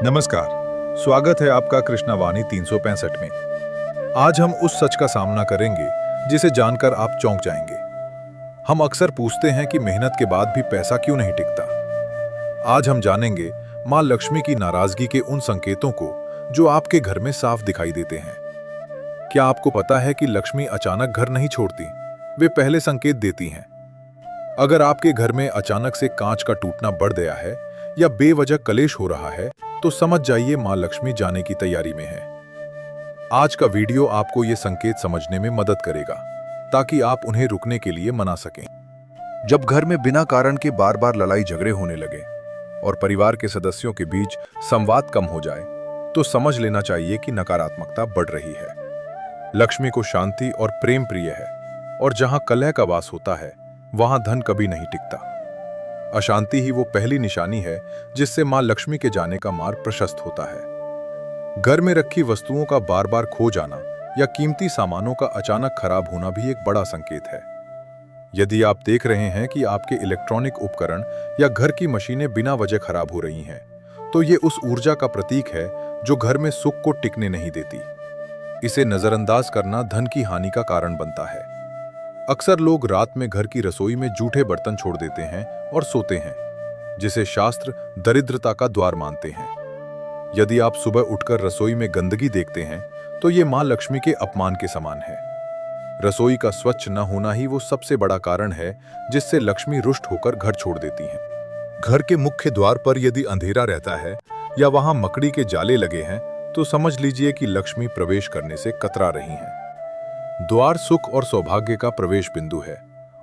नमस्कार। स्वागत है आपका कृष्णावाणी 365 में। आज हम उस सच का सामना करेंगे जिसे जानकर आप चौंक जाएंगे। हम अक्सर पूछते हैं कि मेहनत के बाद भी पैसा क्यों नहीं टिकता। आज हम जानेंगे मां लक्ष्मी की नाराजगी के उन संकेतों को जो आपके घर में साफ दिखाई देते हैं। क्या आपको पता है कि लक्ष्मी अचानक घर नहीं छोड़ती, वे पहले संकेत देती हैं। अगर आपके घर में अचानक से कांच का टूटना बढ़ गया है या बेवजह कलेश हो रहा है, तो समझ जाइए मां लक्ष्मी जाने की तैयारी में है। आज का वीडियो आपको ये संकेत समझने में मदद करेगा ताकि आप उन्हें रुकने के लिए मना सकें। जब घर में बिना कारण के बार बार लड़ाई झगड़े होने लगे और परिवार के सदस्यों के बीच संवाद कम हो जाए, तो समझ लेना चाहिए कि नकारात्मकता बढ़ रही है। लक्ष्मी को शांति और प्रेम प्रिय है, और जहां कलह का वास होता है वहां धन कभी नहीं टिकता। अशांति ही वो पहली निशानी है जिससे मां लक्ष्मी के जाने का मार्ग प्रशस्त होता है। घर में रखी वस्तुओं का बार बार खो जाना या कीमती सामानों का अचानक खराब होना भी एक बड़ा संकेत है। यदि आप देख रहे हैं कि आपके इलेक्ट्रॉनिक उपकरण या घर की मशीनें बिना वजह खराब हो रही हैं, तो ये उस ऊर्जा का प्रतीक है जो घर में सुख को टिकने नहीं देती। इसे नजरअंदाज करना धन की हानि का कारण बनता है। अक्सर लोग रात में घर की रसोई में जूठे बर्तन छोड़ देते हैं और सोते हैं, जिसे शास्त्र दरिद्रता का द्वार मानते हैं। यदि आप सुबह उठकर रसोई में गंदगी देखते हैं, तो ये मां लक्ष्मी के अपमान के समान है। रसोई का स्वच्छ न होना ही वो सबसे बड़ा कारण है जिससे लक्ष्मी रुष्ट होकर घर छोड़ देती हैं। घर के मुख्य द्वार पर यदि अंधेरा रहता है या वहां मकड़ी के जाले लगे हैं, तो समझ लीजिए कि लक्ष्मी प्रवेश करने से कतरा रही हैं। द्वार सुख और सौभाग्य का प्रवेश बिंदु है,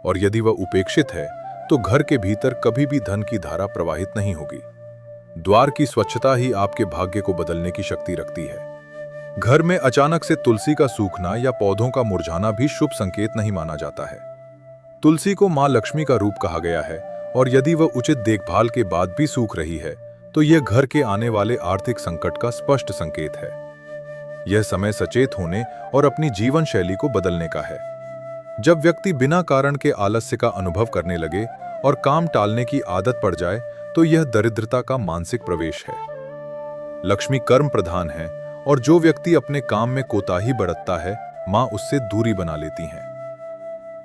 और यदि वह उपेक्षित है तो घर के भीतर कभी भी धन की धारा प्रवाहित नहीं होगी। द्वार की स्वच्छता ही आपके भाग्य को बदलने की शक्ति रखती है। घर में अचानक से तुलसी का सूखना या पौधों का मुरझाना भी शुभ संकेत नहीं माना जाता है। तुलसी को मां लक्ष्मी का रूप कहा गया है, और यदि वह उचित देखभाल के बाद भी सूख रही है, तो यह घर के आने वाले आर्थिक संकट का स्पष्ट संकेत है। यह समय सचेत होने और अपनी जीवन शैली को बदलने का है। जब व्यक्ति बिना कारण के आलस्य का अनुभव करने लगे और काम टालने की आदत पड़ जाए, तो यह दरिद्रता का मानसिक प्रवेश है। लक्ष्मी कर्म प्रधान है, और जो व्यक्ति अपने काम में कोताही बरतता है, मां उससे दूरी बना लेती हैं।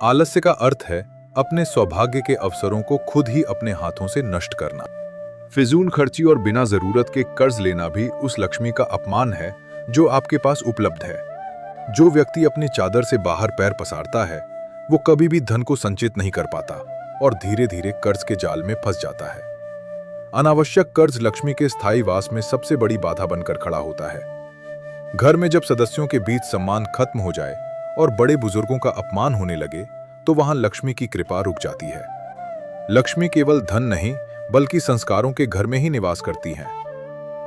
आलस्य का अर्थ है अपने सौभाग्य के अवसरों को खुद ही अपने हाथों से नष्ट करना। फिजूल खर्ची और बिना जरूरत के कर्ज लेना भी उस लक्ष्मी का अपमान है जो आपके पास उपलब्ध है। जो व्यक्ति अपनी चादर से बाहर पैर पसारता है, वो कभी भी धन को संचित नहीं कर पाता और धीरे धीरे कर्ज के जाल में फंस जाता है। अनावश्यक कर्ज लक्ष्मी के स्थायी वास में सबसे बड़ी बाधा बनकर खड़ा होता है। घर में जब सदस्यों के बीच सम्मान खत्म हो जाए और बड़े बुजुर्गों का अपमान होने लगे, तो वहां लक्ष्मी की कृपा रुक जाती है। लक्ष्मी केवल धन नहीं, बल्कि संस्कारों के घर में ही निवास करती हैं।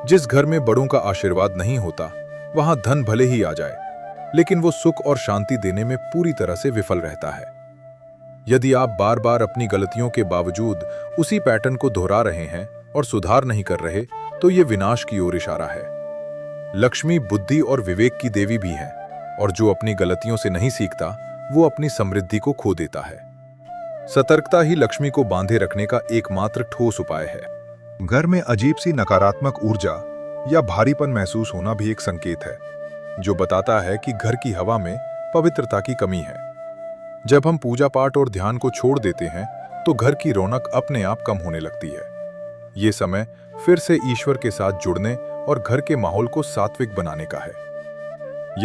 जिस घर में बड़ों का आशीर्वाद नहीं होता, वहां धन भले ही आ जाए, लेकिन वो सुख और शांति देने में पूरी तरह से विफल रहता है। यदि आप बार बार अपनी गलतियों के बावजूद उसी पैटर्न को दोहरा रहे हैं और सुधार नहीं कर रहे, तो ये विनाश की ओर इशारा है। लक्ष्मी बुद्धि और विवेक की देवी भी है, और जो अपनी गलतियों से नहीं सीखता, वो अपनी समृद्धि को खो देता है। सतर्कता ही लक्ष्मी को बांधे रखने का एकमात्र ठोस उपाय है। घर में अजीब सी नकारात्मक ऊर्जा या भारीपन महसूस होना भी एक संकेत है, जो बताता है कि घर की हवा में पवित्रता की कमी है। जब हम पूजा पाठ और ध्यान को छोड़ देते हैं, तो घर की रौनक अपने आप कम होने लगती है। ये समय फिर से ईश्वर के साथ जुड़ने और घर के माहौल को सात्विक बनाने का है।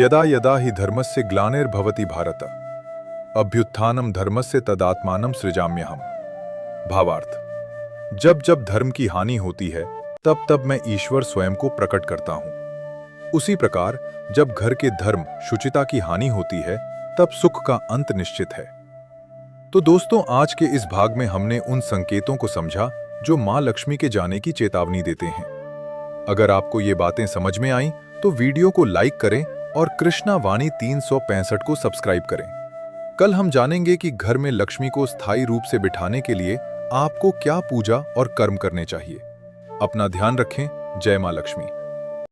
यदा यदा ही धर्मस्य ग्लानिर्भवति भारत, अभ्युत्थानम धर्मस्य तदात्मानं सृजाम्यहम्। भावार्थ: जब जब धर्म की हानि होती है, तब तब मैं ईश्वर स्वयं को प्रकट करता हूं। उसी प्रकार जब घर के धर्म शुचिता की हानि होती है, तब सुख का अंत निश्चित है। तो दोस्तों, आज के इस भाग में हमने उन संकेतों को समझा जो मां लक्ष्मी के जाने की चेतावनी देते हैं। अगर आपको ये बातें समझ में आईं, तो वीडियो को लाइक करें और कृष्णावाणी 365 को सब्सक्राइब करें। कल हम जानेंगे कि घर में लक्ष्मी को स्थायी रूप से बिठाने के लिए आपको क्या पूजा और कर्म करने चाहिए। अपना ध्यान रखें। जय मां लक्ष्मी।